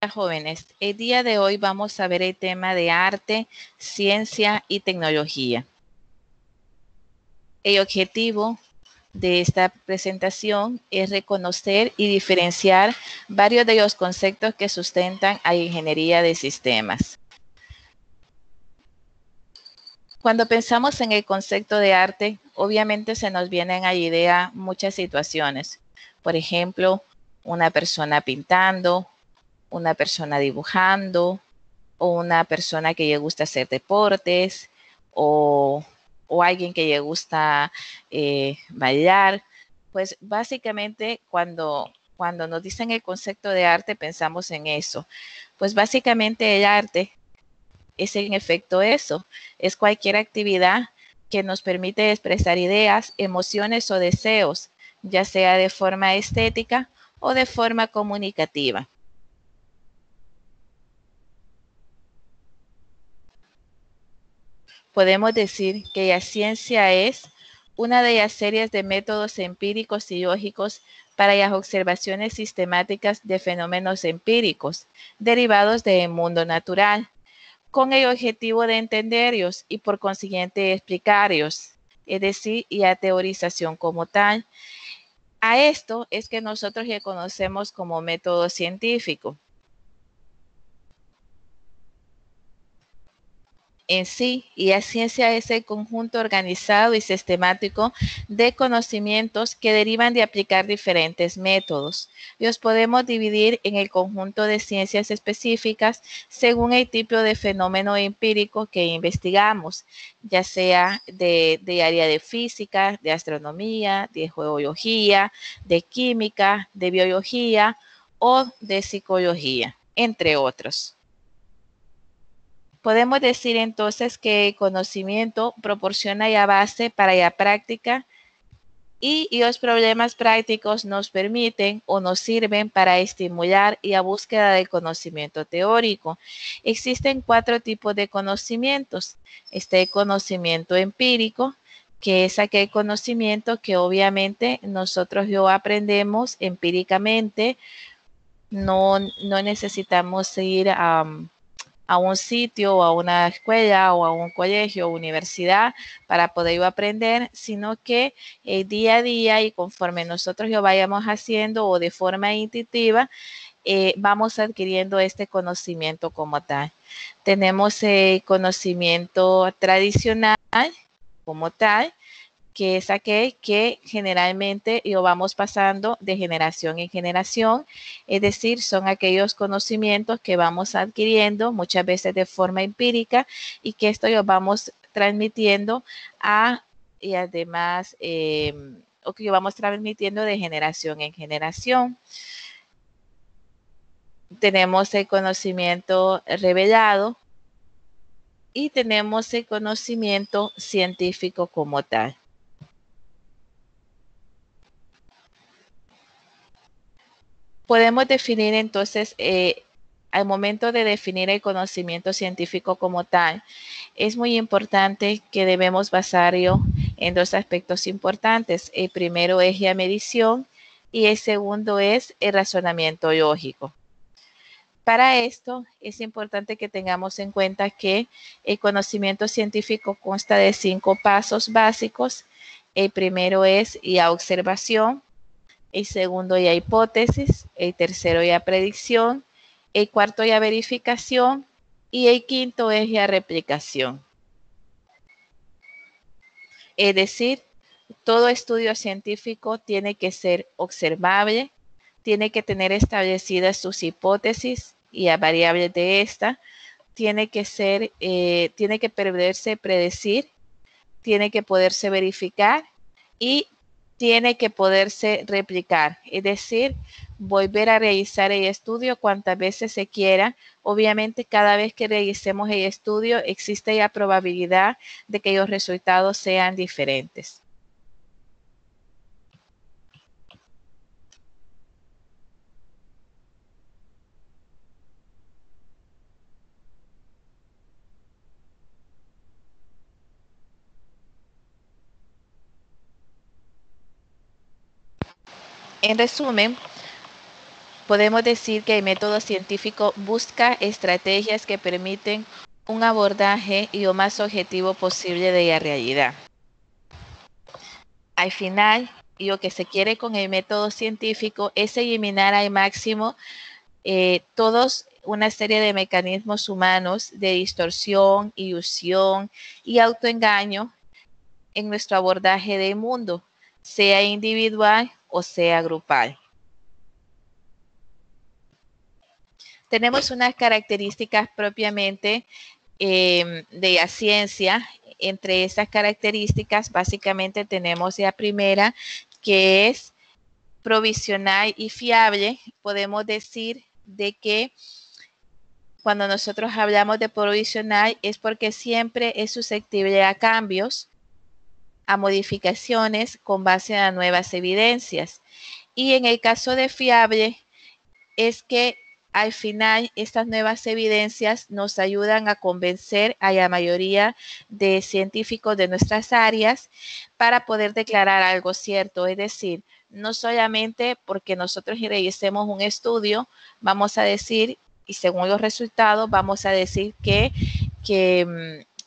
Jóvenes, el día de hoy vamos a ver el tema de arte, ciencia y tecnología. El objetivo de esta presentación es reconocer y diferenciar varios de los conceptos que sustentan a la ingeniería de sistemas. Cuando pensamos en el concepto de arte, obviamente se nos vienen a la idea muchas situaciones. Por ejemplo, una persona pintando, una persona dibujando, o una persona que le gusta hacer deportes, o, o alguien que le gusta bailar. Pues básicamente cuando nos dicen el concepto de arte pensamos en eso. Pues básicamente el arte es en efecto eso, es cualquier actividad que nos permite expresar ideas, emociones o deseos, ya sea de forma estética o de forma comunicativa. Podemos decir que la ciencia es una de las series de métodos empíricos y lógicos para las observaciones sistemáticas de fenómenos empíricos derivados del mundo natural, con el objetivo de entenderlos y por consiguiente explicarlos, es decir, y a teorización como tal. A esto es que nosotros le conocemos como método científico. En sí, y la ciencia es el conjunto organizado y sistemático de conocimientos que derivan de aplicar diferentes métodos. Los podemos dividir en el conjunto de ciencias específicas según el tipo de fenómeno empírico que investigamos, ya sea de área de física, de astronomía, de geología, de química, de biología o de psicología, entre otros. Podemos decir entonces que el conocimiento proporciona la base para la práctica y los problemas prácticos nos permiten o nos sirven para estimular la búsqueda del conocimiento teórico. Existen 4 tipos de conocimientos. Está el conocimiento empírico, que es aquel conocimiento que obviamente nosotros lo aprendemos empíricamente, no necesitamos ir a un sitio o a una escuela o a un colegio o universidad para poderlo aprender, sino que el día a día y conforme nosotros lo vayamos haciendo o de forma intuitiva, vamos adquiriendo este conocimiento como tal. Tenemos el conocimiento tradicional como tal, que es aquel que generalmente lo vamos pasando de generación en generación, es decir, son aquellos conocimientos que vamos adquiriendo muchas veces de forma empírica y que esto lo vamos transmitiendo y además, o que lo vamos transmitiendo de generación en generación. Tenemos el conocimiento revelado y tenemos el conocimiento científico como tal. Podemos definir entonces, al momento de definir el conocimiento científico como tal, es muy importante que debemos basarlo en 2 aspectos importantes. El primero es la medición y el segundo es el razonamiento lógico. Para esto es importante que tengamos en cuenta que el conocimiento científico consta de 5 pasos básicos. El primero es la observación, el segundo ya hipótesis, el tercero ya predicción, el cuarto ya verificación y el quinto es ya replicación. Es decir, todo estudio científico tiene que ser observable, tiene que tener establecidas sus hipótesis y las variables de esta, tiene que poderse predecir, tiene que poderse verificar y tiene que poderse replicar, es decir, volver a realizar el estudio cuantas veces se quiera. Obviamente, cada vez que realicemos el estudio, existe la probabilidad de que los resultados sean diferentes. En resumen, podemos decir que el método científico busca estrategias que permiten un abordaje y lo más objetivo posible de la realidad. Al final, lo que se quiere con el método científico es eliminar al máximo todos una serie de mecanismos humanos de distorsión, ilusión y autoengaño en nuestro abordaje del mundo, sea individual o sea grupal. Tenemos unas características propiamente de la ciencia. Entre esas características, básicamente tenemos la primera, que es provisional y fiable. Podemos decir de que cuando nosotros hablamos de provisional es porque siempre es susceptible a cambios, a modificaciones con base a nuevas evidencias. Y en el caso de fiable es que al final estas nuevas evidencias nos ayudan a convencer a la mayoría de científicos de nuestras áreas para poder declarar algo cierto. Es decir, no solamente porque nosotros realicemos un estudio, vamos a decir, y según los resultados, vamos a decir que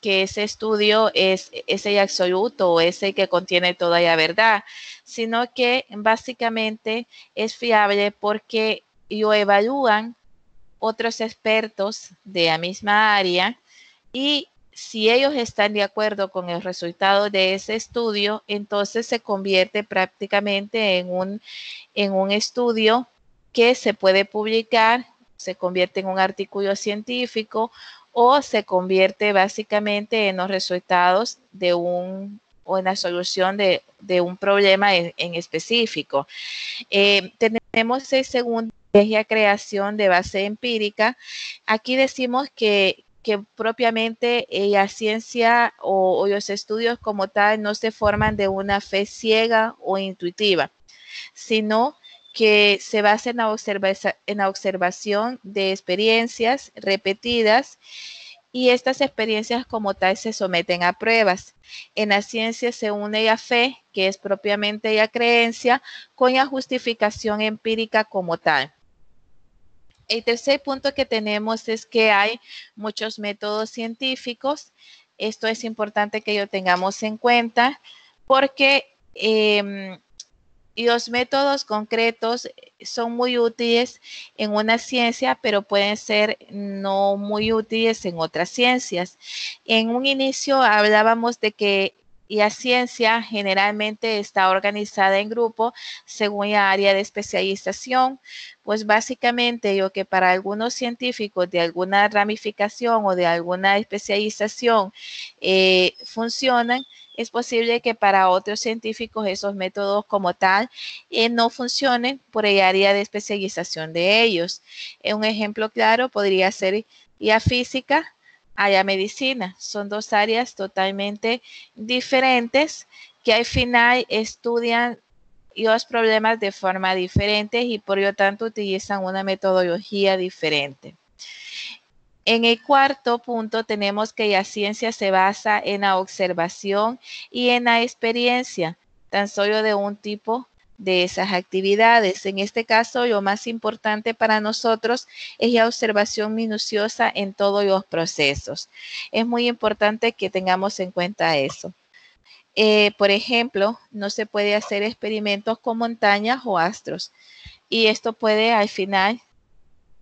ese estudio es el absoluto o es el que contiene toda la verdad, sino que básicamente es fiable porque lo evalúan otros expertos de la misma área y si ellos están de acuerdo con el resultado de ese estudio, entonces se convierte prácticamente en un estudio que se puede publicar, se convierte en un artículo científico o se convierte básicamente en los resultados de o en la solución de un problema en específico. Tenemos el segundo, que es la creación de base empírica. Aquí decimos que propiamente la ciencia o los estudios como tal no se forman de una fe ciega o intuitiva, sino que se basa en la observación de experiencias repetidas y estas experiencias como tal se someten a pruebas. En la ciencia se une la fe, que es propiamente la creencia, con la justificación empírica como tal. El tercer punto que tenemos es que hay muchos métodos científicos. Esto es importante que lo tengamos en cuenta porque los métodos concretos son muy útiles en una ciencia, pero pueden ser no muy útiles en otras ciencias. En un inicio hablábamos de que la ciencia generalmente está organizada en grupo según la área de especialización, pues básicamente lo que para algunos científicos de alguna ramificación o de alguna especialización funcionan, es posible que para otros científicos esos métodos como tal no funcionen por el área de especialización de ellos. Un ejemplo claro podría ser la física a la medicina. Son dos áreas totalmente diferentes que al final estudian los problemas de forma diferente y por lo tanto utilizan una metodología diferente. En el cuarto punto tenemos que la ciencia se basa en la observación y en la experiencia, tan solo de un tipo de esas actividades. En este caso, lo más importante para nosotros es la observación minuciosa en todos los procesos. Es muy importante que tengamos en cuenta eso. Por ejemplo, no se puede hacer experimentos con montañas o astros. Y esto puede al final,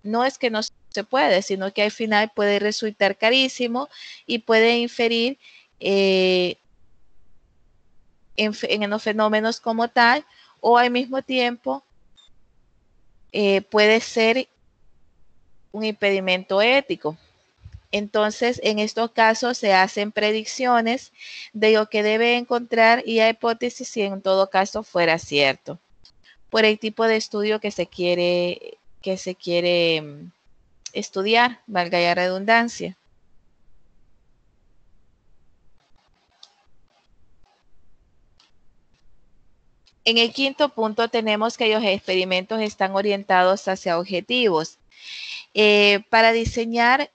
no es que no se puede, sino que al final puede resultar carísimo y puede inferir en los fenómenos como tal, o al mismo tiempo puede ser un impedimento ético. Entonces, en estos casos se hacen predicciones de lo que debe encontrar y la hipótesis si en todo caso fuera cierto, por el tipo de estudio que se quiere estudiar, valga la redundancia. En el quinto punto tenemos que los experimentos están orientados hacia objetivos. Para diseñar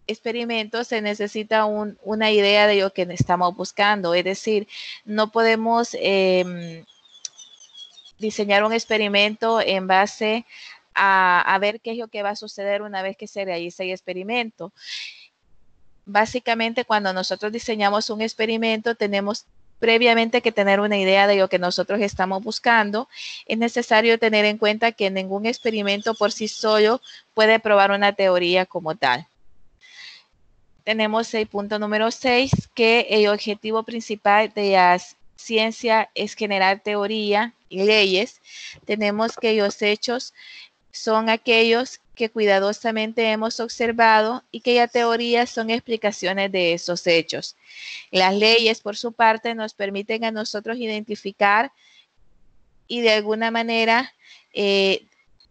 experimentos se necesita una idea de lo que estamos buscando, es decir, no podemos diseñar un experimento en base a ver qué es lo que va a suceder una vez que se realice el experimento. Básicamente, cuando nosotros diseñamos un experimento, tenemos previamente que tener una idea de lo que nosotros estamos buscando. Es necesario tener en cuenta que ningún experimento por sí solo puede probar una teoría como tal. Tenemos el punto número 6, que el objetivo principal de la ciencia es generar teoría y leyes. Tenemos que los hechos son aquellos que cuidadosamente hemos observado y que ya teorías son explicaciones de esos hechos. Las leyes, por su parte, nos permiten a nosotros identificar y de alguna manera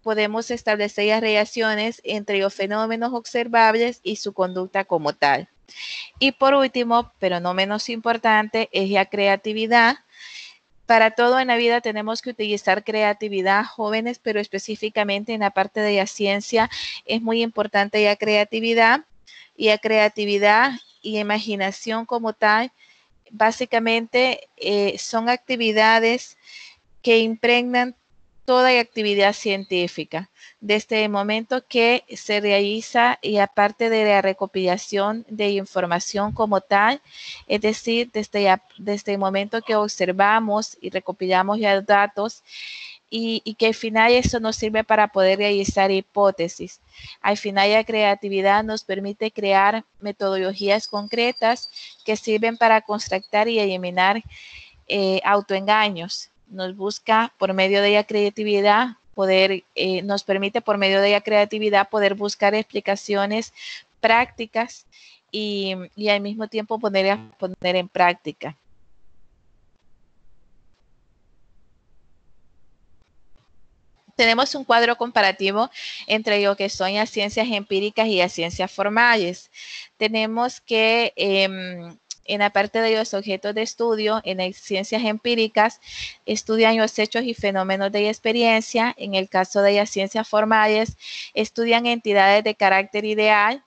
podemos establecer las relaciones entre los fenómenos observables y su conducta como tal. Y por último, pero no menos importante, es la creatividad. Para todo en la vida tenemos que utilizar creatividad, jóvenes, pero específicamente en la parte de la ciencia es muy importante la creatividad. Y la creatividad y imaginación como tal, básicamente son actividades que impregnan toda la actividad científica, desde el momento que se realiza y aparte de la recopilación de información como tal, es decir, desde el momento que observamos y recopilamos los datos y que al final eso nos sirve para poder realizar hipótesis. Al final la creatividad nos permite crear metodologías concretas que sirven para contrastar y eliminar autoengaños. Nos busca por medio de la creatividad poder, nos permite por medio de la creatividad poder buscar explicaciones prácticas y al mismo tiempo poner en práctica. Tenemos un cuadro comparativo entre lo que son las ciencias empíricas y las ciencias formales. Tenemos que en la parte de los objetos de estudio, en las ciencias empíricas, estudian los hechos y fenómenos de la experiencia. En el caso de las ciencias formales, estudian entidades de carácter ideal,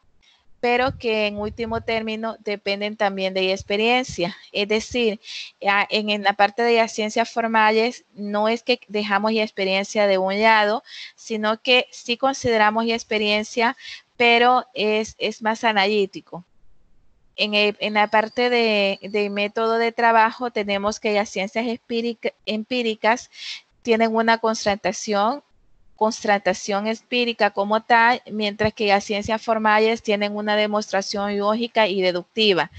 pero que en último término dependen también de la experiencia. Es decir, en la parte de las ciencias formales no es que dejamos la experiencia de un lado, sino que sí consideramos la experiencia, pero es más analítico. En la parte de método de trabajo tenemos que las ciencias empíricas tienen una constatación empírica como tal, mientras que las ciencias formales tienen una demostración lógica y deductiva.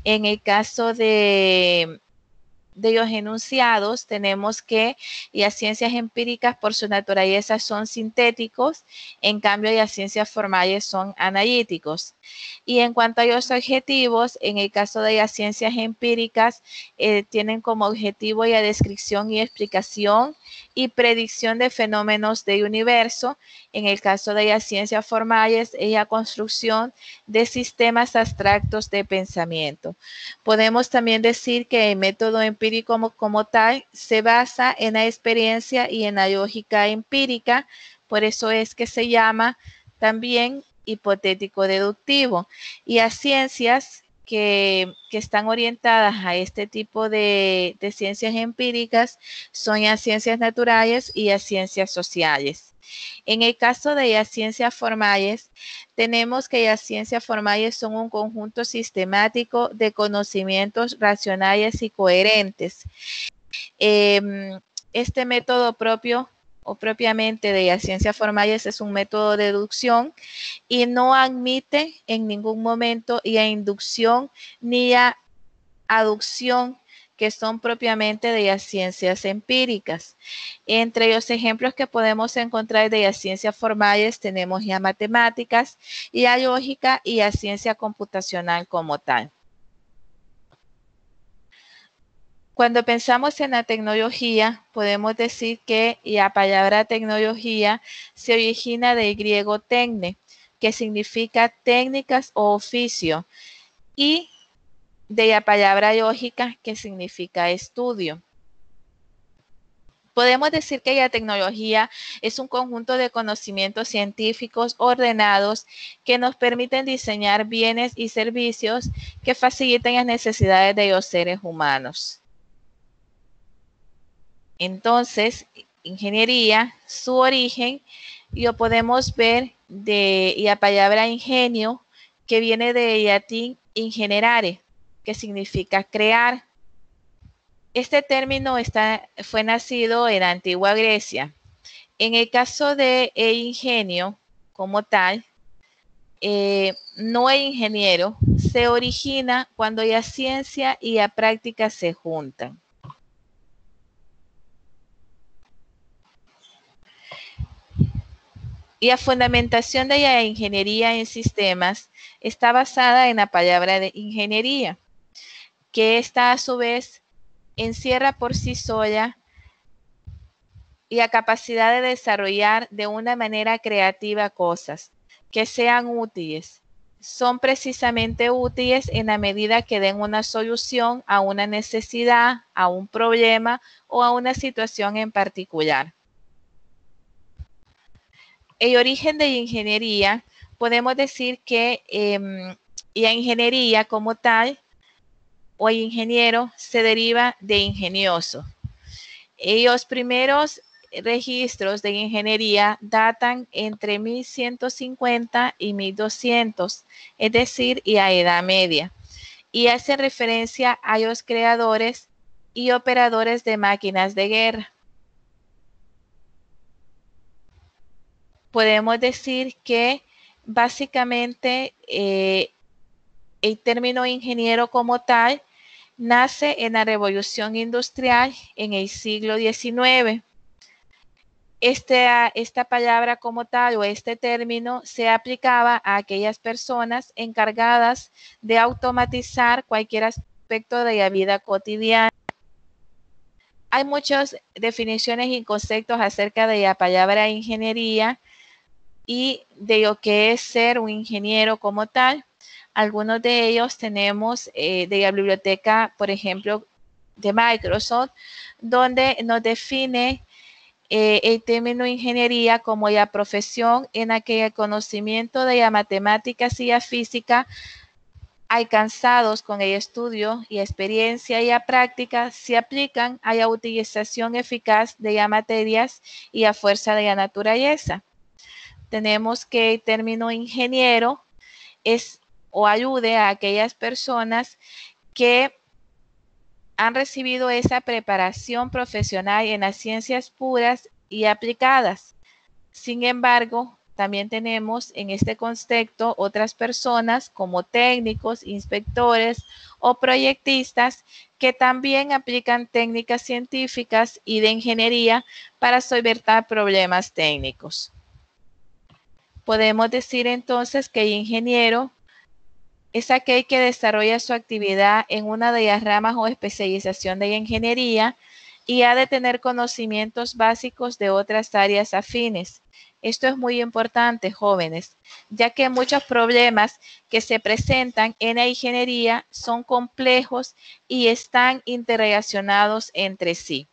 En el caso de los enunciados, tenemos que las ciencias empíricas por su naturaleza son sintéticos, en cambio las ciencias formales son analíticos. Y en cuanto a los objetivos, en el caso de las ciencias empíricas, tienen como objetivo la descripción y explicación y predicción de fenómenos del universo. En el caso de las ciencias formales, es la construcción de sistemas abstractos de pensamiento. Podemos también decir que el método empírico como tal se basa en la experiencia y en la lógica empírica, por eso es que se llama también hipotético deductivo. Y a ciencias que están orientadas a este tipo de ciencias empíricas son las ciencias naturales y las ciencias sociales. En el caso de las ciencias formales, tenemos que las ciencias formales son un conjunto sistemático de conocimientos racionales y coherentes. Este método propio o propiamente de las ciencias formales es un método de deducción y no admite en ningún momento la inducción ni la aducción que son propiamente de las ciencias empíricas. Entre los ejemplos que podemos encontrar de las ciencias formales tenemos las matemáticas, la lógica y la ciencia computacional como tal. Cuando pensamos en la tecnología, podemos decir que la palabra tecnología se origina del griego tecne, que significa técnicas o oficio, y de la palabra lógica, que significa estudio. Podemos decir que la tecnología es un conjunto de conocimientos científicos ordenados que nos permiten diseñar bienes y servicios que faciliten las necesidades de los seres humanos. Entonces, ingeniería, su origen Y lo podemos ver de la palabra ingenio, que viene de latín ingenerare, que significa crear. Este término fue nacido en la antigua Grecia. En el caso de el ingenio como tal, no el ingeniero, se origina cuando la ciencia y la práctica se juntan. Y la fundamentación de la ingeniería en sistemas está basada en la palabra de ingeniería, que esta a su vez encierra por sí sola la capacidad de desarrollar de una manera creativa cosas que sean útiles. Son precisamente útiles en la medida que den una solución a una necesidad, a un problema o a una situación en particular. El origen de la ingeniería, podemos decir que la ingeniería como tal, o el ingeniero, se deriva de ingenioso. Los primeros registros de ingeniería datan entre 1150 y 1200, es decir, y a Edad Media, y hacen referencia a los creadores y operadores de máquinas de guerra. Podemos decir que básicamente el término ingeniero como tal nace en la Revolución Industrial en el siglo XIX. Esta palabra como tal o este término se aplicaba a aquellas personas encargadas de automatizar cualquier aspecto de la vida cotidiana. Hay muchas definiciones y conceptos acerca de la palabra ingeniería y de lo que es ser un ingeniero como tal. Algunos de ellos tenemos de la biblioteca, por ejemplo, de Microsoft, donde nos define el término ingeniería como la profesión en la que el conocimiento de las matemáticas y la física alcanzados con el estudio y experiencia y la práctica se aplican a la utilización eficaz de las materias y la fuerza de la naturaleza. Tenemos que el término ingeniero es o ayude a aquellas personas que han recibido esa preparación profesional en las ciencias puras y aplicadas. Sin embargo, también tenemos en este concepto otras personas como técnicos, inspectores o proyectistas que también aplican técnicas científicas y de ingeniería para solventar problemas técnicos. Podemos decir entonces que el ingeniero es aquel que desarrolla su actividad en una de las ramas o especialización de la ingeniería y ha de tener conocimientos básicos de otras áreas afines. Esto es muy importante, jóvenes, ya que muchos problemas que se presentan en la ingeniería son complejos y están interrelacionados entre sí.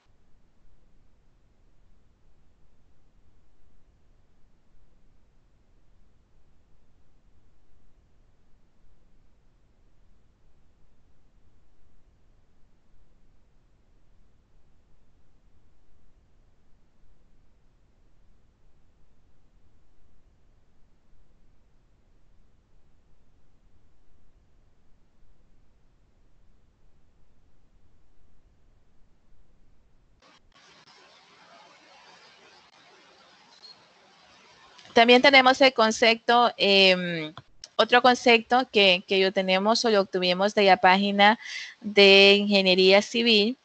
También tenemos el concepto, otro concepto que lo tenemos o lo obtuvimos de la página de Ingeniería Civil,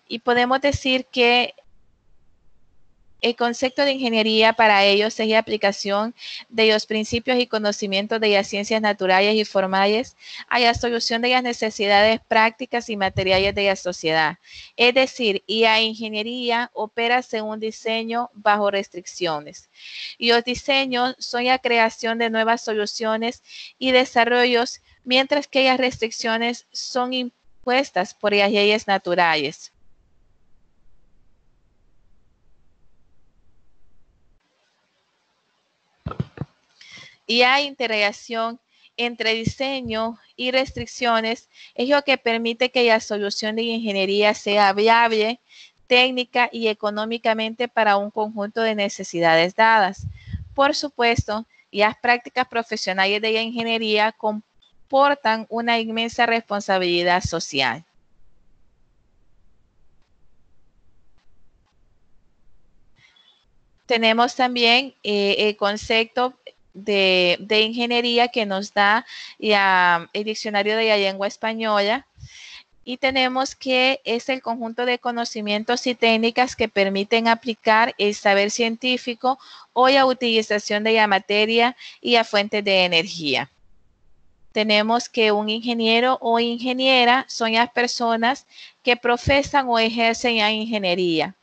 y podemos decir que el concepto de ingeniería para ellos es la aplicación de los principios y conocimientos de las ciencias naturales y formales a la solución de las necesidades prácticas y materiales de la sociedad. Es decir, la ingeniería opera según diseño bajo restricciones. Y los diseños son la creación de nuevas soluciones y desarrollos, mientras que las restricciones son impuestas por las leyes naturales. Y la integración entre diseño y restricciones es lo que permite que la solución de ingeniería sea viable, técnica y económicamente para un conjunto de necesidades dadas. Por supuesto, las prácticas profesionales de la ingeniería comportan una inmensa responsabilidad social. Tenemos también el concepto de ingeniería que nos da el diccionario de la lengua española, y tenemos que es el conjunto de conocimientos y técnicas que permiten aplicar el saber científico o la utilización de la materia y a fuentes de energía. Tenemos que un ingeniero o ingeniera son las personas que profesan o ejercen la ingeniería.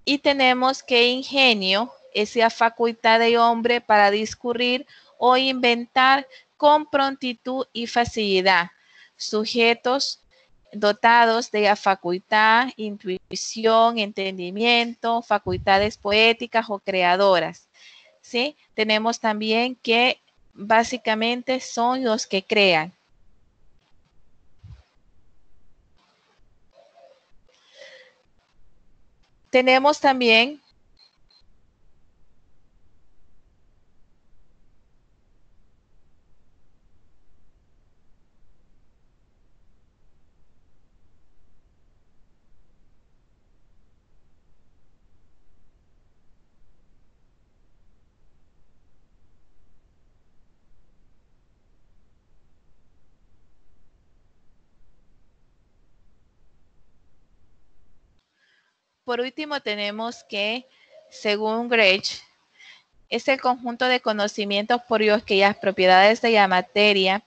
Y tenemos que ingenio es la facultad del hombre para discurrir o inventar con prontitud y facilidad. Sujetos dotados de la facultad, intuición, entendimiento, facultades poéticas o creadoras. ¿Sí? Tenemos también que básicamente son los que crean. Tenemos también por último, tenemos que, según Grech, es el conjunto de conocimientos por los que las propiedades de la materia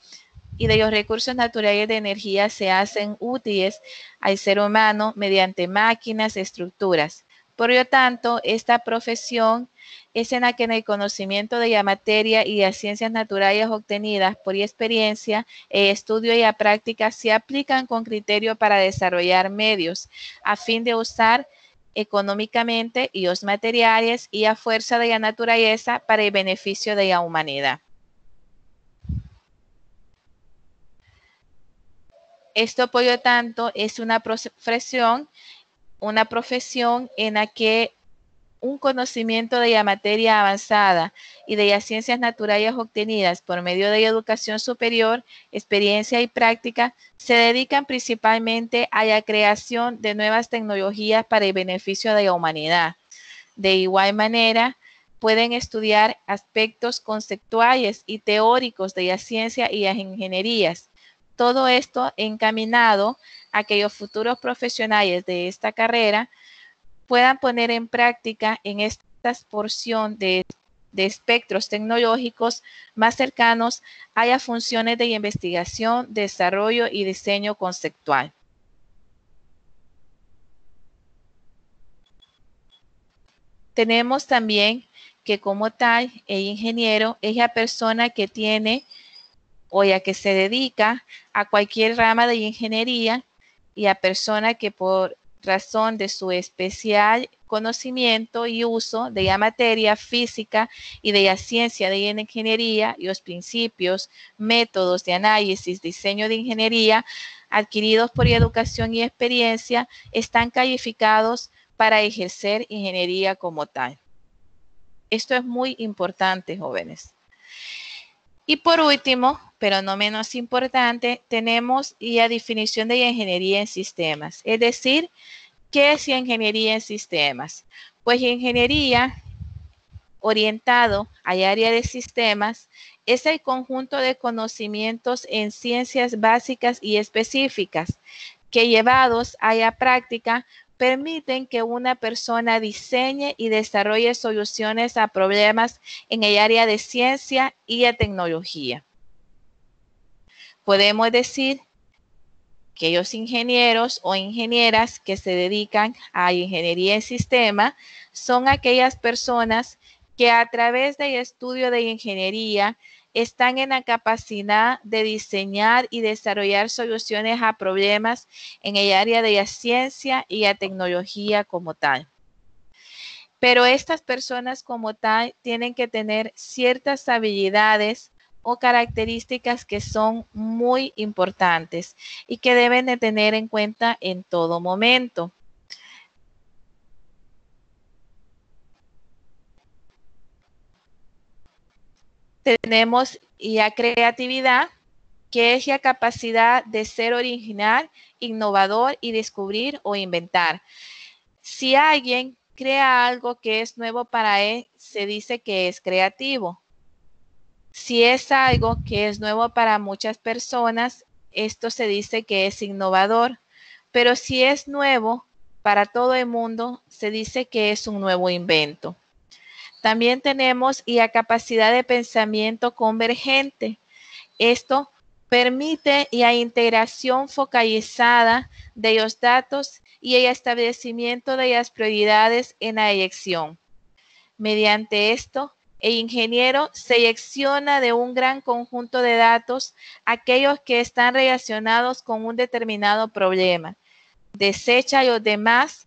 y de los recursos naturales de energía se hacen útiles al ser humano mediante máquinas, estructuras. Por lo tanto, esta profesión es en la que en el conocimiento de la materia y las ciencias naturales obtenidas por experiencia, el estudio y la práctica se aplican con criterio para desarrollar medios a fin de usar económicamente y los materiales y a fuerza de la naturaleza para el beneficio de la humanidad. Esto, por lo tanto, es una profesión en la que un conocimiento de la materia avanzada y de las ciencias naturales obtenidas por medio de la educación superior, experiencia y práctica se dedican principalmente a la creación de nuevas tecnologías para el beneficio de la humanidad. De igual manera, pueden estudiar aspectos conceptuales y teóricos de la ciencia y las ingenierías. Todo esto encaminado a que los futuros profesionales de esta carrera puedan poner en práctica en esta porción de espectros tecnológicos más cercanos a las funciones de investigación, desarrollo y diseño conceptual. Tenemos también que como tal, el ingeniero es la persona que tiene o la que se dedica a cualquier rama de ingeniería, y la persona que por razón de su especial conocimiento y uso de la materia física y de la ciencia de la ingeniería y los principios, métodos de análisis, diseño de ingeniería adquiridos por educación y experiencia, están calificados para ejercer ingeniería como tal. Esto es muy importante, jóvenes. Y por último, pero no menos importante, tenemos la definición de la ingeniería en sistemas. Es decir, ¿qué es la ingeniería en sistemas? Pues la ingeniería orientado al área de sistemas es el conjunto de conocimientos en ciencias básicas y específicas que llevados a la práctica permiten que una persona diseñe y desarrolle soluciones a problemas en el área de ciencia y de tecnología. Podemos decir que los ingenieros o ingenieras que se dedican a ingeniería en sistema son aquellas personas que a través del estudio de ingeniería están en la capacidad de diseñar y desarrollar soluciones a problemas en el área de la ciencia y la tecnología como tal. Pero estas personas como tal tienen que tener ciertas habilidades o características que son muy importantes y que deben de tener en cuenta en todo momento. Tenemos ya creatividad, que es la capacidad de ser original, innovador y descubrir o inventar. Si alguien crea algo que es nuevo para él, se dice que es creativo. Si es algo que es nuevo para muchas personas, esto se dice que es innovador. Pero si es nuevo para todo el mundo, se dice que es un nuevo invento. También tenemos la capacidad de pensamiento convergente. Esto permite la integración focalizada de los datos y el establecimiento de las prioridades en la elección. Mediante esto, el ingeniero selecciona de un gran conjunto de datos aquellos que están relacionados con un determinado problema. Desecha los demás.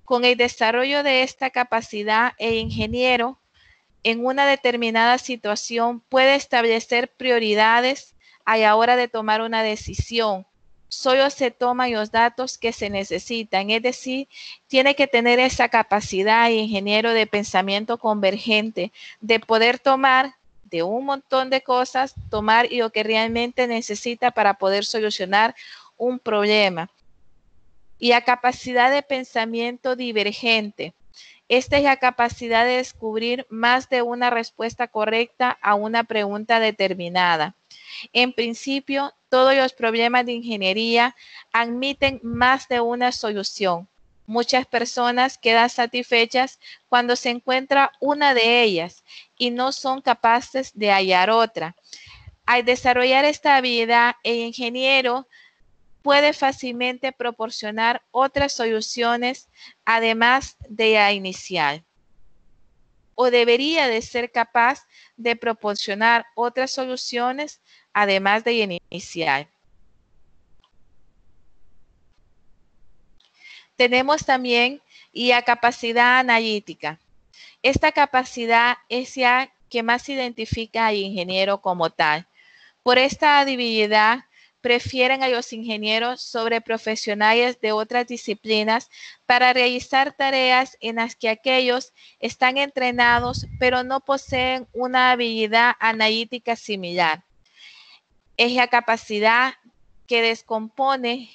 Con el desarrollo de esta capacidad, el ingeniero en una determinada situación puede establecer prioridades a la hora de tomar una decisión. Solo se toman los datos que se necesitan, es decir, tiene que tener esa capacidad, ingeniero, de pensamiento convergente, de poder tomar de un montón de cosas, tomar lo que realmente necesita para poder solucionar un problema. Y la capacidad de pensamiento divergente. Esta es la capacidad de descubrir más de una respuesta correcta a una pregunta determinada. En principio, todos los problemas de ingeniería admiten más de una solución. Muchas personas quedan satisfechas cuando se encuentra una de ellas y no son capaces de hallar otra. Al desarrollar esta habilidad, el ingeniero puede fácilmente proporcionar otras soluciones además de la inicial, o debería de ser capaz de proporcionar otras soluciones además de la inicial. Tenemos también la capacidad analítica. Esta capacidad es la que más identifica al ingeniero como tal. Por esta habilidad, prefieren a los ingenieros sobre profesionales de otras disciplinas para realizar tareas en las que aquellos están entrenados, pero no poseen una habilidad analítica similar. Es la capacidad que descompone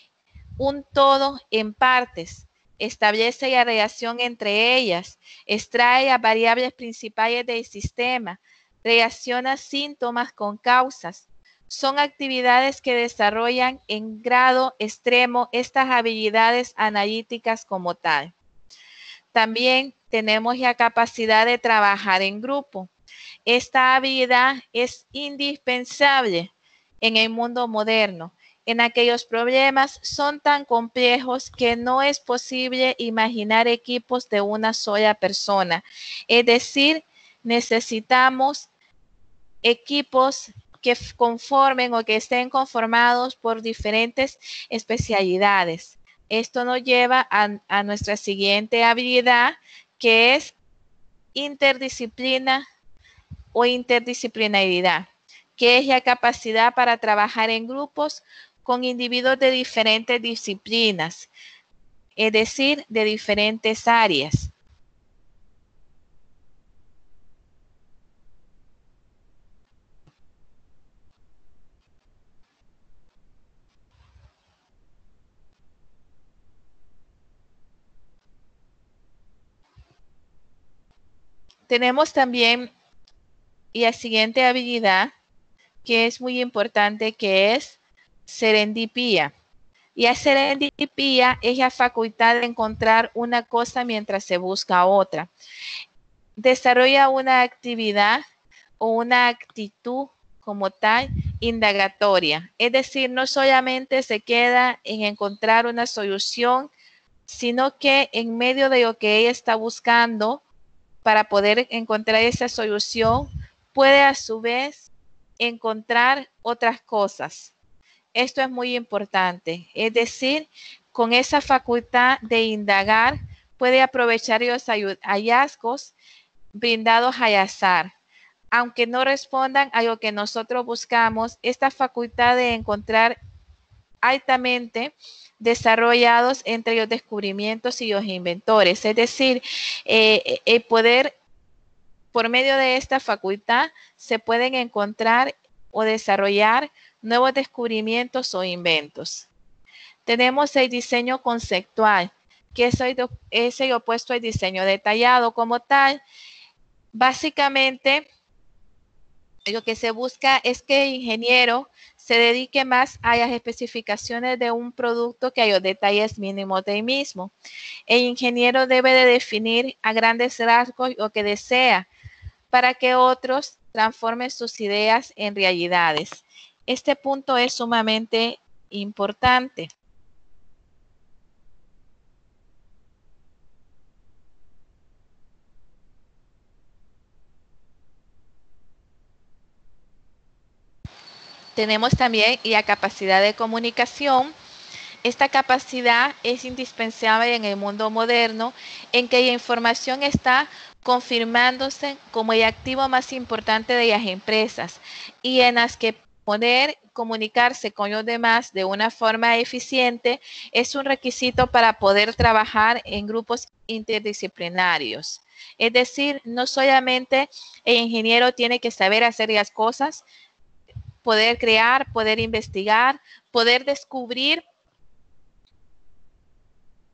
un todo en partes, establece la relación entre ellas, extrae las variables principales del sistema, relaciona síntomas con causas. Son actividades que desarrollan en grado extremo estas habilidades analíticas como tal. También tenemos la capacidad de trabajar en grupo. Esta habilidad es indispensable en el mundo moderno. En aquellos problemas son tan complejos que no es posible imaginar equipos de una sola persona. Es decir, necesitamos equipos que conformen o que estén conformados por diferentes especialidades. Esto nos lleva a nuestra siguiente habilidad, que es interdisciplina o interdisciplinaridad, que es la capacidad para trabajar en grupos con individuos de diferentes disciplinas, es decir, de diferentes áreas. Tenemos también la siguiente habilidad, que es muy importante, que es serendipia. Y la serendipia es la facultad de encontrar una cosa mientras se busca otra. Desarrolla una actividad o una actitud como tal indagatoria. Es decir, no solamente se queda en encontrar una solución, sino que en medio de lo que ella está buscando para poder encontrar esa solución, puede a su vez encontrar otras cosas. Esto es muy importante. Es decir, con esa facultad de indagar, puede aprovechar los hallazgos brindados al azar. Aunque no respondan a lo que nosotros buscamos, esta facultad de encontrar altamente desarrollados entre los descubrimientos y los inventores. Es decir, el poder Por medio de esta facultad se pueden encontrar o desarrollar nuevos descubrimientos o inventos. Tenemos el diseño conceptual, que es el opuesto al diseño detallado como tal. Básicamente, lo que se busca es que el ingeniero se dedique más a las especificaciones de un producto que a los detalles mínimos del mismo. El ingeniero debe de definir a grandes rasgos lo que desea para que otros transformen sus ideas en realidades. Este punto es sumamente importante. Tenemos también la capacidad de comunicación. Esta capacidad es indispensable en el mundo moderno, en que la información está confirmándose como el activo más importante de las empresas y en las que poder comunicarse con los demás de una forma eficiente es un requisito para poder trabajar en grupos interdisciplinarios. Es decir, no solamente el ingeniero tiene que saber hacer las cosas, poder crear, poder investigar, poder descubrir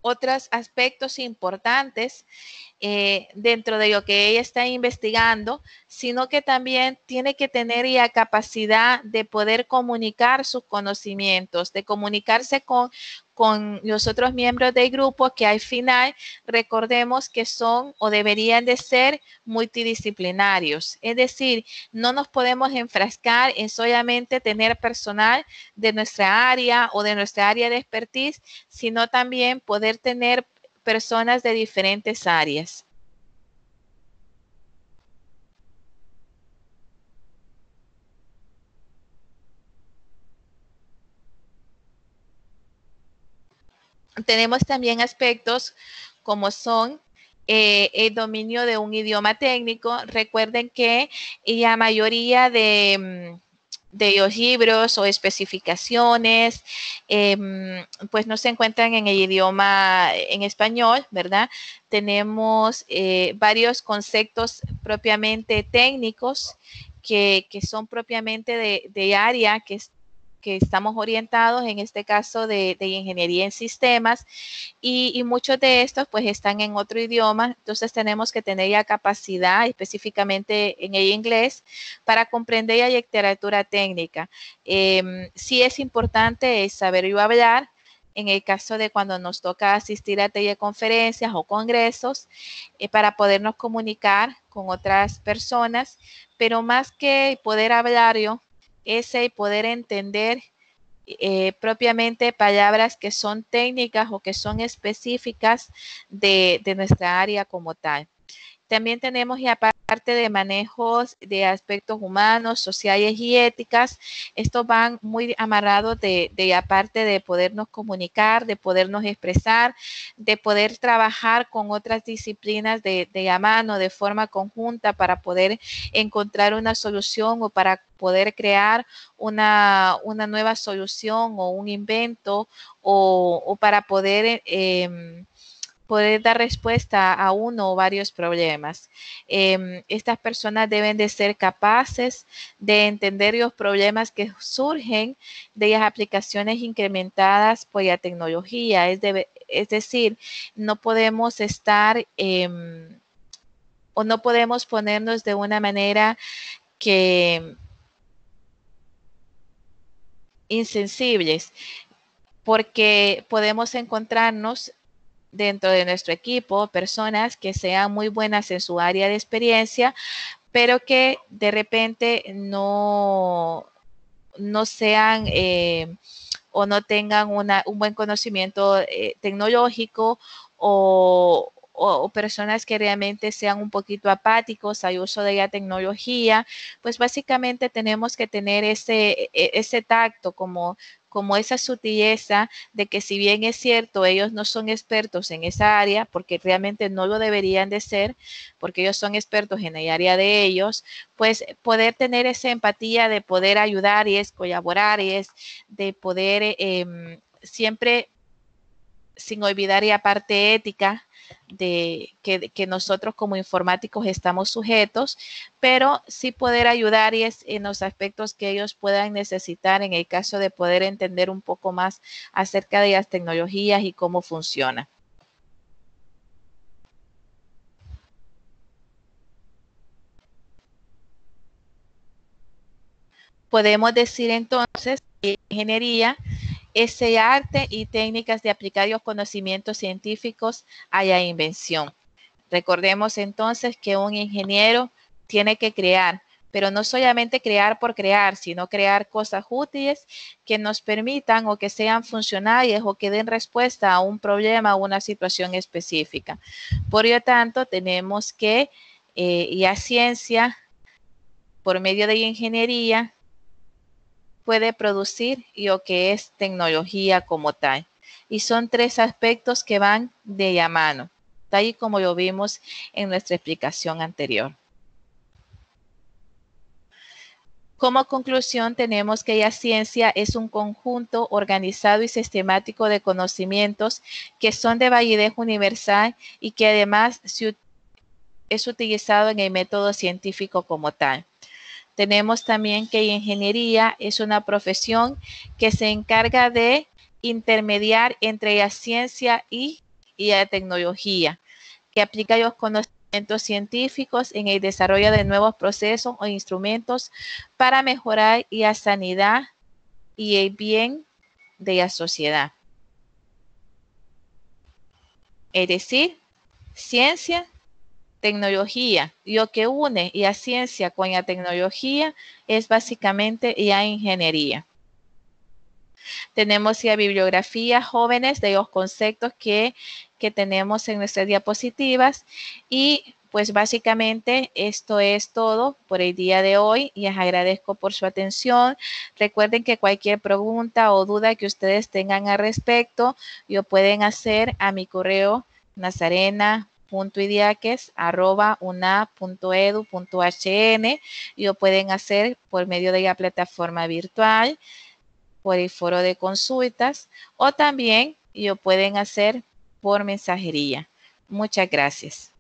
otros aspectos importantes dentro de lo que ella está investigando, sino que también tiene que tener la capacidad de poder comunicar sus conocimientos, de comunicarse con los otros miembros del grupo que al final recordemos que son o deberían de ser multidisciplinarios. Es decir, no nos podemos enfrascar en solamente tener personal de nuestra área o de nuestra área de expertise, sino también poder tener personas de diferentes áreas. Tenemos también aspectos como son el dominio de un idioma técnico. Recuerden que la mayoría de los libros o especificaciones, pues no se encuentran en el idioma en español, ¿verdad? Tenemos varios conceptos propiamente técnicos que son propiamente de área que estamos orientados, en este caso de ingeniería en sistemas, y muchos de estos pues están en otro idioma, entonces tenemos que tener la capacidad específicamente en el inglés para comprender la literatura técnica. Sí es importante saberlo hablar en el caso de cuando nos toca asistir a teleconferencias o congresos para podernos comunicar con otras personas, pero más que poder hablarlo, es el poder entender propiamente palabras que son técnicas o que son específicas de nuestra área como tal. También tenemos la parte de manejos de aspectos humanos, sociales y éticas. Estos van muy amarrados de la parte de podernos comunicar, de podernos expresar, de poder trabajar con otras disciplinas de la mano de forma conjunta para poder encontrar una solución o para poder crear una nueva solución o un invento o para poder dar respuesta a uno o varios problemas. Estas personas deben de ser capaces de entender los problemas que surgen de las aplicaciones incrementadas por la tecnología. Es decir, no podemos estar o no podemos ponernos de una manera que insensibles, porque podemos encontrarnos dentro de nuestro equipo personas que sean muy buenas en su área de experiencia, pero que de repente no sean o no tengan un buen conocimiento tecnológico o personas que realmente sean un poquito apáticos al uso de la tecnología, pues básicamente tenemos que tener ese tacto como esa sutileza de que si bien es cierto, ellos no son expertos en esa área, porque realmente no lo deberían de ser, porque ellos son expertos en el área de ellos, pues poder tener esa empatía de poder ayudar y es colaborar y es de poder siempre sin olvidar la parte ética de que nosotros como informáticos estamos sujetos, pero sí poder ayudar en los aspectos que ellos puedan necesitar en el caso de poder entender un poco más acerca de las tecnologías y cómo funciona. Podemos decir entonces que ingeniería es el arte y técnicas de aplicar los conocimientos científicos a la invención. Recordemos entonces que un ingeniero tiene que crear, pero no solamente crear por crear, sino crear cosas útiles que nos permitan o que sean funcionales o que den respuesta a un problema o una situación específica. Por lo tanto, tenemos que la ciencia, por medio de la ingeniería, puede producir lo que es tecnología como tal. Y son tres aspectos que van de la mano, tal y como lo vimos en nuestra explicación anterior. Como conclusión, tenemos que la ciencia es un conjunto organizado y sistemático de conocimientos que son de validez universal y que además es utilizado en el método científico como tal. Tenemos también que ingeniería es una profesión que se encarga de intermediar entre la ciencia y la tecnología, que aplica los conocimientos científicos en el desarrollo de nuevos procesos o instrumentos para mejorar la sanidad y el bien de la sociedad. Es decir, ciencia, tecnología. Lo que une la ciencia con la tecnología es básicamente la ingeniería. Tenemos la bibliografía, jóvenes, de los conceptos que tenemos en nuestras diapositivas y pues básicamente esto es todo por el día de hoy y les agradezco por su atención. Recuerden que cualquier pregunta o duda que ustedes tengan al respecto, lo pueden hacer a mi correo nazarena.idiaques@una.edu.hn y lo pueden hacer por medio de la plataforma virtual, por el foro de consultas o también lo pueden hacer por mensajería. Muchas gracias.